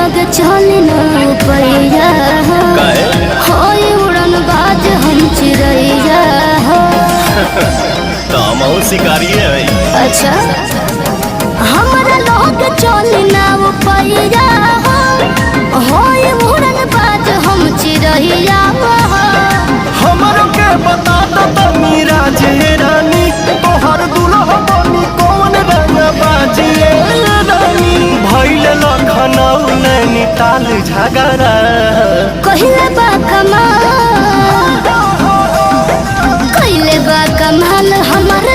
लग चले ना पैया होय उड़न बाज हम चिड़ैया हो। तो हम शिकारी है। अच्छा हमारा लोग चले ना पैया होय उड़न बाज हम चिड़ैया हो। हमर के बता दो मीरा जे रानी तोहर दुल्हा बनी कौन रंग बाजिए रानी भइल लखनऊ नैनीताल झगड़ा कहिले बा कमाल हमार